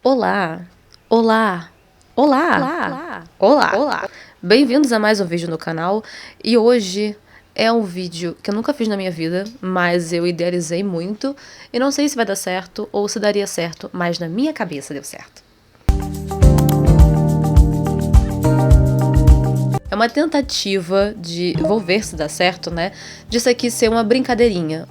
Olá, olá, olá, olá, olá, olá. Bem-vindos a mais um vídeo no canal. E hoje é um vídeo que eu nunca fiz na minha vida, mas eu idealizei muito. E não sei se vai dar certo ou se daria certo, mas na minha cabeça deu certo. É uma tentativa de, vou ver se dá certo, né, disso aqui ser uma brincadeirinha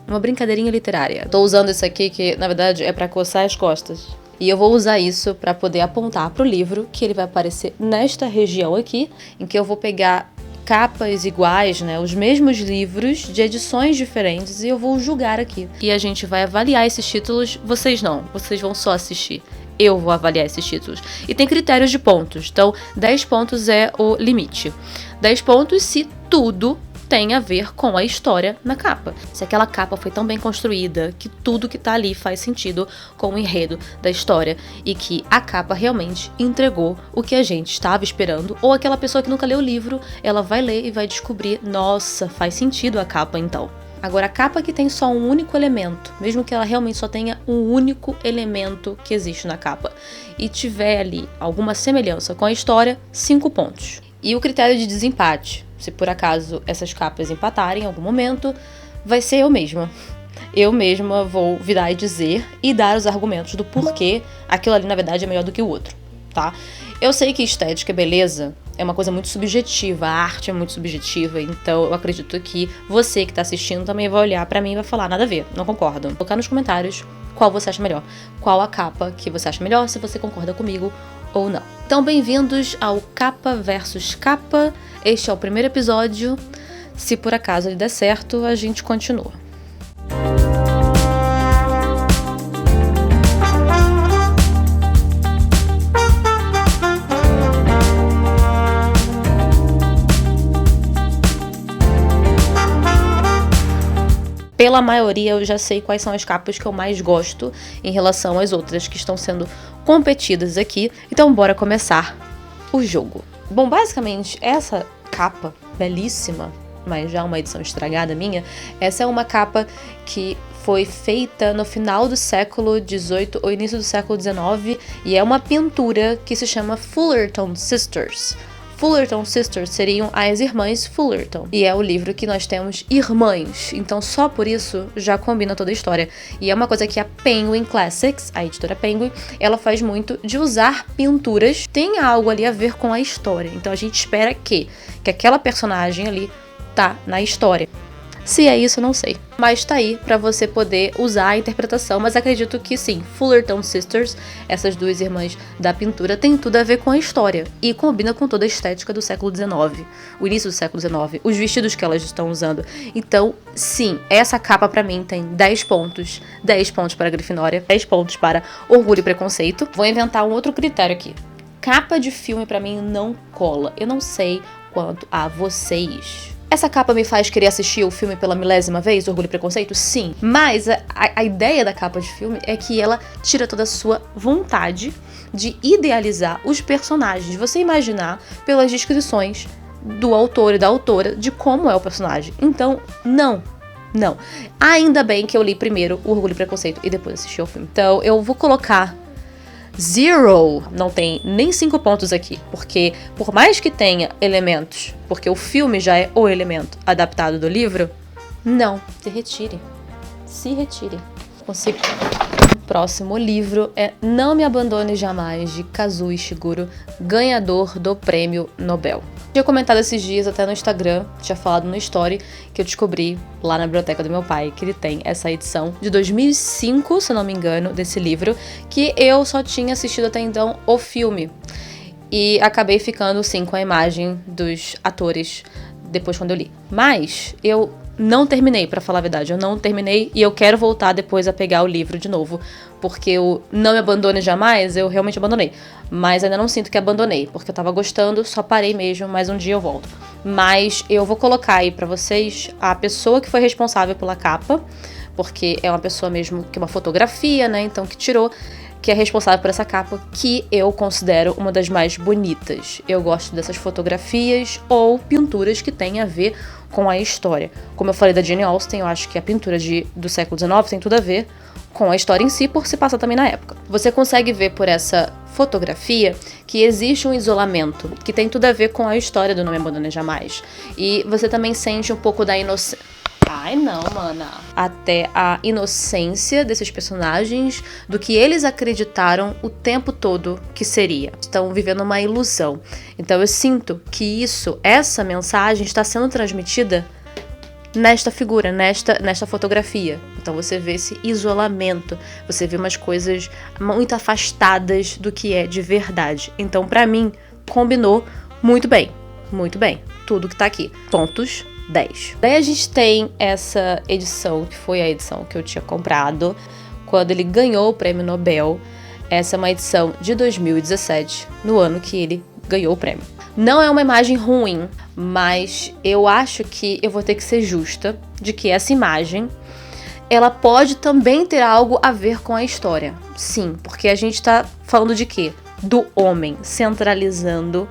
literária. Tô usando isso aqui que, na verdade, é pra coçar as costas. E eu vou usar isso pra poder apontar pro livro, que ele vai aparecer nesta região aqui, em que eu vou pegar capas iguais, né, os mesmos livros de edições diferentes, e eu vou julgar aqui. E a gente vai avaliar esses títulos, vocês não, vocês vão só assistir. Eu vou avaliar esses títulos. E tem critérios de pontos. Então, 10 pontos é o limite. 10 pontos se tudo tem a ver com a história na capa. Se aquela capa foi tão bem construída que tudo que tá ali faz sentido com o enredo da história e que a capa realmente entregou o que a gente estava esperando, ou aquela pessoa que nunca leu o livro, ela vai ler e vai descobrir, nossa, faz sentido a capa então. Agora, a capa que tem só um único elemento, mesmo que ela realmente só tenha um único elemento que existe na capa, e tiver ali alguma semelhança com a história, 5 pontos. E o critério de desempate, se por acaso essas capas empatarem em algum momento, vai ser eu mesma. Eu mesma vou virar e dizer e dar os argumentos do porquê aquilo ali, na verdade, é melhor do que o outro, tá? Eu sei que estética e beleza é uma coisa muito subjetiva, a arte é muito subjetiva, então eu acredito que você que tá assistindo também vai olhar pra mim e vai falar, nada a ver, não concordo. Colocar nos comentários qual você acha melhor, qual a capa que você acha melhor, se você concorda comigo ou não. Então, bem-vindos ao Capa versus Capa, este é o primeiro episódio, se por acaso ele der certo, a gente continua. Pela maioria, eu já sei quais são as capas que eu mais gosto em relação às outras que estão sendo competidas aqui. Então, bora começar o jogo. Bom, basicamente, essa capa belíssima, mas já uma edição estragada minha, essa é uma capa que foi feita no final do século XVIII ou início do século XIX e é uma pintura que se chama Fullerton Sisters. Fullerton Sisters seriam as irmãs Fullerton. E é o livro que nós temos irmãs. Então só por isso já combina toda a história. E é uma coisa que a Penguin Classics, a editora Penguin, ela faz muito de usar pinturas que tem algo ali a ver com a história. Então a gente espera que aquela personagem ali tá na história. Se é isso, eu não sei. Mas tá aí pra você poder usar a interpretação. Mas acredito que sim, Fullerton Sisters, essas duas irmãs da pintura, tem tudo a ver com a história. E combina com toda a estética do século XIX. O início do século XIX. Os vestidos que elas estão usando. Então, sim, essa capa pra mim tem 10 pontos. 10 pontos para a Grifinória. 10 pontos para Orgulho e Preconceito. Vou inventar um outro critério aqui. Capa de filme pra mim não cola. Eu não sei quanto a vocês. Essa capa me faz querer assistir o filme pela milésima vez, Orgulho e Preconceito? Sim. Mas a ideia da capa de filme é que ela tira toda a sua vontade de idealizar os personagens. Você imaginar pelas descrições do autor e da autora de como é o personagem. Então, não. Ainda bem que eu li primeiro o Orgulho e Preconceito e depois assisti ao filme. Então, eu vou colocar 0, não tem nem 5 pontos aqui, porque por mais que tenha elementos, porque o filme já é o elemento adaptado do livro, não, se retire. Consigo. O próximo livro é Não Me Abandone Jamais, de Kazuo Ishiguro, ganhador do Prêmio Nobel. Tinha comentado esses dias até no Instagram, tinha falado no story, que eu descobri lá na biblioteca do meu pai que ele tem essa edição de 2005, se eu não me engano, desse livro, que eu só tinha assistido até então o filme. E acabei ficando, sim, com a imagem dos atores depois quando eu li. Mas eu não terminei, pra falar a verdade, eu não terminei e eu quero voltar depois a pegar o livro de novo, porque o Não Me Abandone Jamais, eu realmente abandonei, mas ainda não sinto que abandonei, porque eu tava gostando, só parei mesmo, mas um dia eu volto. Mas eu vou colocar aí pra vocês a pessoa que foi responsável pela capa, porque é uma pessoa mesmo que é uma fotografia, né, então que tirou, que é responsável por essa capa, que eu considero uma das mais bonitas. Eu gosto dessas fotografias ou pinturas que têm a ver com a história. Como eu falei da Jane Austen, eu acho que a pintura do século XIX tem tudo a ver com a história em si, por se passar também na época. Você consegue ver por essa fotografia que existe um isolamento, que tem tudo a ver com a história do Não Me Abandone Jamais. E você também sente um pouco da inocência. Ai, não, mana. Até a inocência desses personagens, do que eles acreditaram o tempo todo que seria. Estão vivendo uma ilusão. Então eu sinto que essa mensagem está sendo transmitida nesta figura, nesta fotografia. Então você vê esse isolamento, você vê umas coisas muito afastadas do que é de verdade. Então pra mim, combinou muito bem, tudo que tá aqui. Pontos 10. Daí a gente tem essa edição, que foi a edição que eu tinha comprado quando ele ganhou o Prêmio Nobel. Essa é uma edição de 2017, no ano que ele ganhou o prêmio. Não é uma imagem ruim, mas eu acho que eu vou ter que ser justa de que essa imagem, ela pode também ter algo a ver com a história. Sim, porque a gente tá falando de quê? Do homem, centralizando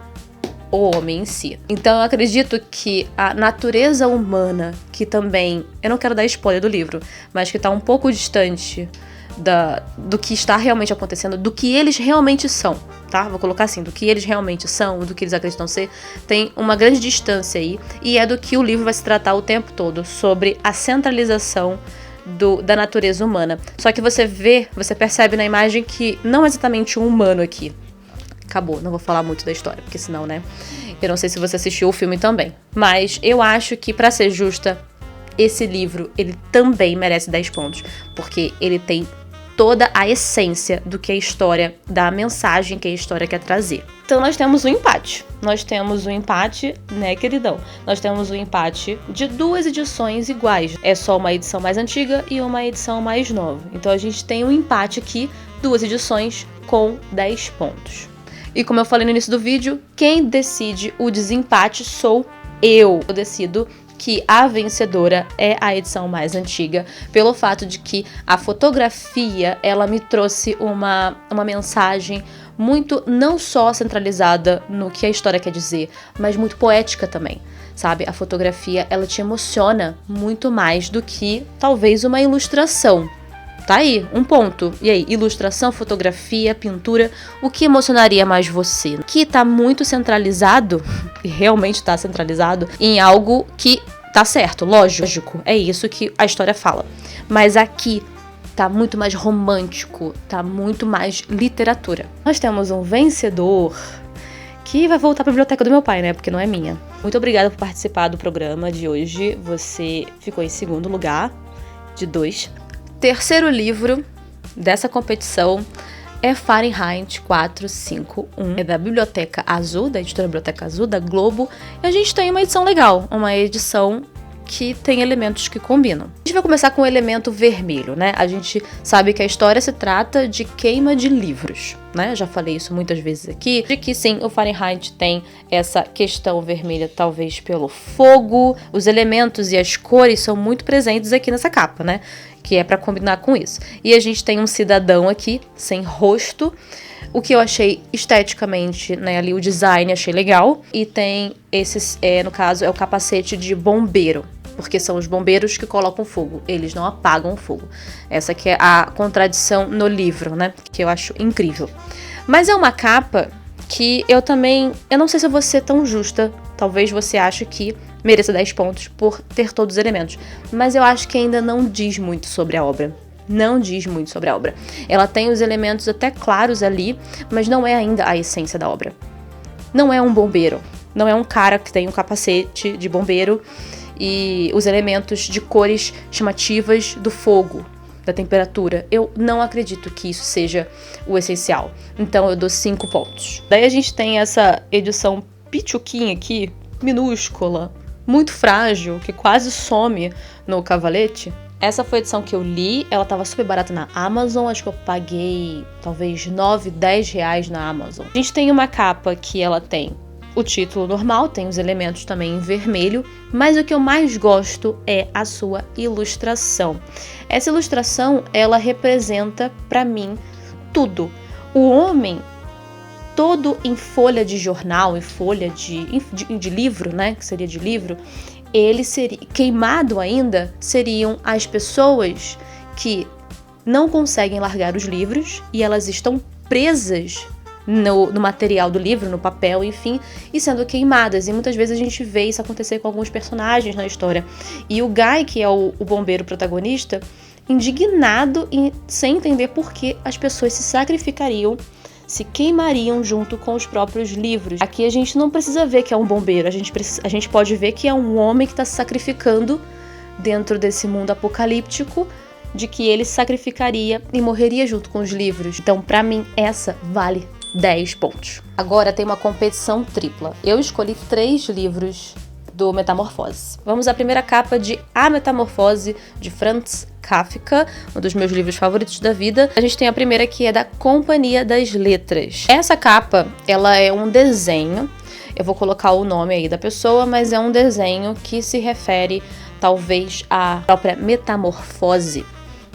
o homem em si. Então eu acredito que a natureza humana, que também, eu não quero dar spoiler do livro, mas que tá um pouco distante do que está realmente acontecendo, do que eles realmente são, tá? Vou colocar assim, do que eles realmente são, do que eles acreditam ser, tem uma grande distância aí, e é do que o livro vai se tratar o tempo todo, sobre a centralização da natureza humana. Só que você percebe na imagem que não é exatamente um humano aqui. Acabou, não vou falar muito da história, porque senão, né? Eu não sei se você assistiu o filme também. Mas eu acho que, pra ser justa, esse livro, ele também merece 10 pontos. Porque ele tem toda a essência do que a história, da mensagem que a história quer trazer. Então nós temos um empate. Né, queridão? Nós temos um empate de 2 edições iguais. É só uma edição mais antiga e uma edição mais nova. Então a gente tem um empate aqui, 2 edições com 10 pontos. E como eu falei no início do vídeo, quem decide o desempate sou eu. Eu decido que a vencedora é a edição mais antiga, pelo fato de que a fotografia, ela me trouxe uma mensagem muito, não só centralizada no que a história quer dizer, mas muito poética também, sabe? A fotografia, ela te emociona muito mais do que, talvez, uma ilustração. Tá aí, um ponto. E aí, ilustração, fotografia, pintura, o que emocionaria mais você? Que tá muito centralizado, e realmente tá centralizado, em algo que tá certo, lógico, é isso que a história fala. Mas aqui tá muito mais romântico, tá muito mais literatura. Nós temos um vencedor que vai voltar pra biblioteca do meu pai, né? Porque não é minha. Muito obrigada por participar do programa de hoje. Você ficou em segundo lugar, de 2. Terceiro livro dessa competição é Fahrenheit 451. É da Biblioteca Azul, da editora Biblioteca Azul, da Globo. E a gente tem uma edição legal, uma edição que tem elementos que combinam. A gente vai começar com o elemento vermelho, né? A gente sabe que a história se trata de queima de livros, né? Já falei isso muitas vezes aqui, de que sim, o Fahrenheit tem essa questão vermelha, talvez pelo fogo. Os elementos e as cores são muito presentes aqui nessa capa, né? Que é pra combinar com isso. E a gente tem um cidadão aqui, sem rosto, o que eu achei esteticamente, né, ali o design, achei legal. E tem esses, no caso, é o capacete de bombeiro, porque são os bombeiros que colocam fogo, eles não apagam o fogo. Essa que é a contradição no livro, né, que eu acho incrível. Mas é uma capa que eu não sei se eu vou ser tão justa, talvez você ache que mereça 10 pontos por ter todos os elementos, mas eu acho que ainda não diz muito sobre a obra. Não diz muito sobre a obra. Ela tem os elementos até claros ali, mas não é ainda a essência da obra. Não é um bombeiro, não é um cara que tem um capacete de bombeiro e os elementos de cores chamativas do fogo, da temperatura. Eu não acredito que isso seja o essencial. Então eu dou 5 pontos. Daí a gente tem essa edição pichuquinha aqui, minúscula, muito frágil, que quase some no cavalete. Essa foi a edição que eu li, ela tava super barata na Amazon, acho que eu paguei talvez 9, 10 reais na Amazon. A gente tem uma capa que ela tem o título normal, tem os elementos também em vermelho, mas o que eu mais gosto é a sua ilustração. Essa ilustração, ela representa pra mim tudo. O homem todo em folha de jornal, em folha de livro, né, que seria de livro, ele seria queimado ainda, seriam as pessoas que não conseguem largar os livros e elas estão presas no material do livro, no papel, enfim, e sendo queimadas. E muitas vezes a gente vê isso acontecer com alguns personagens na história. E o Guy, que é o bombeiro protagonista, indignado e sem entender por que as pessoas se sacrificariam, se queimariam junto com os próprios livros. Aqui a gente não precisa ver que é um bombeiro, a gente pode ver que é um homem que está se sacrificando dentro desse mundo apocalíptico, de que ele se sacrificaria e morreria junto com os livros. Então, pra mim, essa vale 10 pontos. Agora tem uma competição tripla. Eu escolhi 3 livros do Metamorfose. Vamos à primeira capa de A Metamorfose, de Franz Kafka, um dos meus livros favoritos da vida. A gente tem a primeira, que é da Companhia das Letras. Essa capa, ela é um desenho, eu vou colocar o nome aí da pessoa, mas é um desenho que se refere, talvez, à própria metamorfose.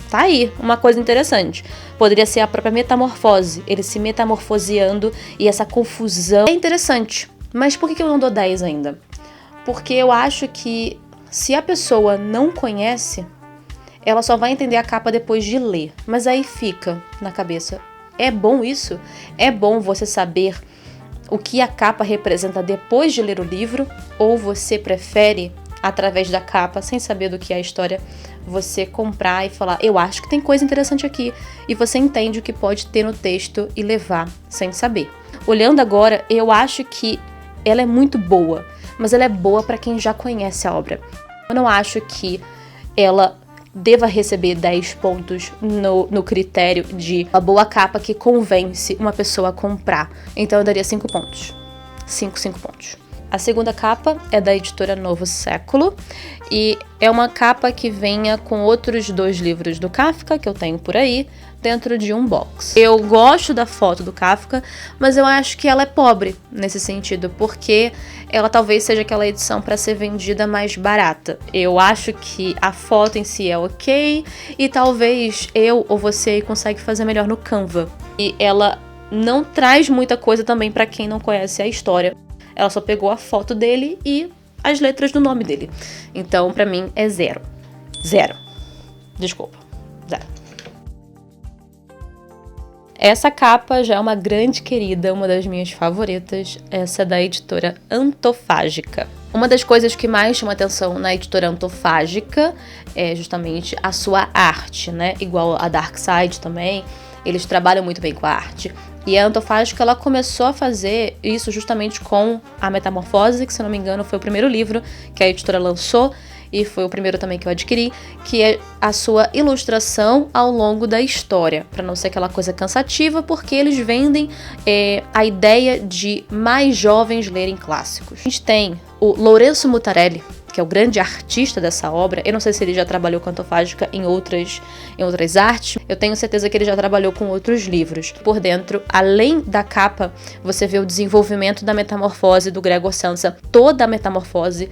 Tá aí, uma coisa interessante. Poderia ser a própria metamorfose, ele se metamorfoseando e essa confusão. É interessante, mas por que eu não dou 10 ainda? Porque eu acho que se a pessoa não conhece, ela só vai entender a capa depois de ler. Mas aí fica na cabeça, é bom isso? É bom você saber o que a capa representa depois de ler o livro? Ou você prefere, através da capa, sem saber do que é a história, você comprar e falar, eu acho que tem coisa interessante aqui, e você entende o que pode ter no texto e levar sem saber. Olhando agora, eu acho que ela é muito boa, mas ela é boa para quem já conhece a obra. Eu não acho que ela deva receber 10 pontos no critério de uma boa capa que convence uma pessoa a comprar. Então eu daria 5 pontos. 5 pontos. A segunda capa é da editora Novo Século e é uma capa que venha com outros 2 livros do Kafka, que eu tenho por aí, dentro de um box. Eu gosto da foto do Kafka, mas eu acho que ela é pobre nesse sentido, porque ela talvez seja aquela edição para ser vendida mais barata. Eu acho que a foto em si é ok e talvez eu ou você consiga fazer melhor no Canva. E ela não traz muita coisa também para quem não conhece a história. Ela só pegou a foto dele e as letras do nome dele. Então, pra mim, é 0. 0. Desculpa. 0. Essa capa já é uma grande querida, uma das minhas favoritas. Essa é da editora Antofágica. Uma das coisas que mais chama atenção na editora Antofágica é justamente a sua arte, né? Igual a Dark Side também. Eles trabalham muito bem com a arte. E a Antofágica, ela começou a fazer isso justamente com A Metamorfose, que, se eu não me engano, foi o primeiro livro que a editora lançou, e foi o primeiro também que eu adquiri, que é a sua ilustração ao longo da história, para não ser aquela coisa cansativa, porque eles vendem a ideia de mais jovens lerem clássicos. A gente tem o Lourenço Mutarelli, que é o grande artista dessa obra. Eu não sei se ele já trabalhou com Antofágica em outras artes. Eu tenho certeza que ele já trabalhou com outros livros. Por dentro, além da capa, você vê o desenvolvimento da metamorfose do Gregor Samsa, toda a metamorfose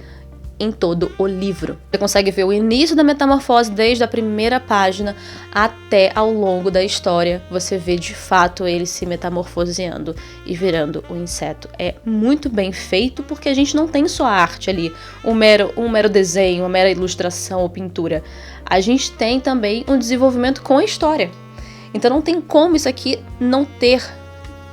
em todo o livro. Você consegue ver o início da metamorfose desde a primeira página até ao longo da história. Você vê de fato ele se metamorfoseando e virando o inseto. É muito bem feito porque a gente não tem só a arte ali, um mero desenho, uma mera ilustração ou pintura. A gente tem também um desenvolvimento com a história. Então não tem como isso aqui não ter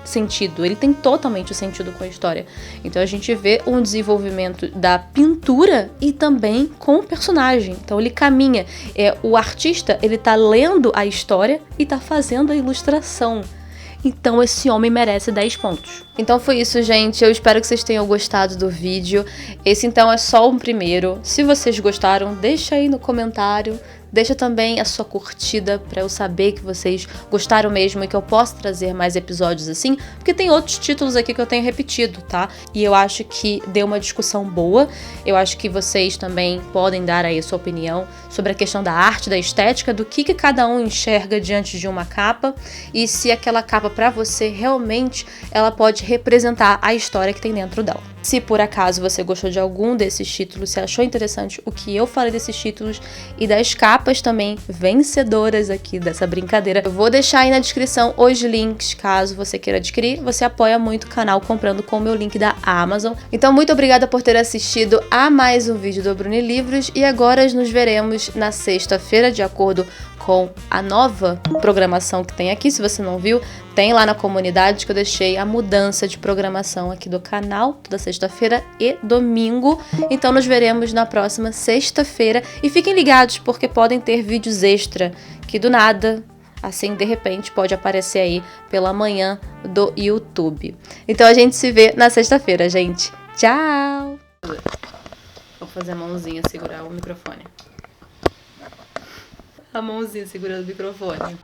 sentido, ele tem totalmente o sentido com a história. Então a gente vê um desenvolvimento da pintura e também com o personagem. Então ele caminha, o artista, ele tá lendo a história e tá fazendo a ilustração. Então esse homem merece 10 pontos. Então foi isso, gente. Eu espero que vocês tenham gostado do vídeo. Esse então é só um primeiro. Se vocês gostaram, deixa aí no comentário. Deixa também a sua curtida para eu saber que vocês gostaram mesmo e que eu posso trazer mais episódios assim, porque tem outros títulos aqui que eu tenho repetido, tá? E eu acho que deu uma discussão boa. Eu acho que vocês também podem dar aí a sua opinião sobre a questão da arte, da estética, do que cada um enxerga diante de uma capa e se aquela capa para você realmente ela pode representar a história que tem dentro dela. Se por acaso você gostou de algum desses títulos, se achou interessante o que eu falei desses títulos e das capas capas também vencedoras aqui dessa brincadeira. Eu vou deixar aí na descrição os links, caso você queira adquirir. Você apoia muito o canal comprando com o meu link da Amazon. Então, muito obrigada por ter assistido a mais um vídeo do Bruni Livros e agora nos veremos na sexta-feira, de acordo com a nova programação que tem aqui. Se você não viu, tem lá na comunidade que eu deixei a mudança de programação aqui do canal, toda sexta-feira e domingo. Então nos veremos na próxima sexta-feira e fiquem ligados porque podem ter vídeos extra que do nada, assim de repente, pode aparecer aí pela manhã do YouTube. Então a gente se vê na sexta-feira, gente. Tchau! Vou fazer a mãozinha segurar o microfone. A mãozinha segurando o microfone.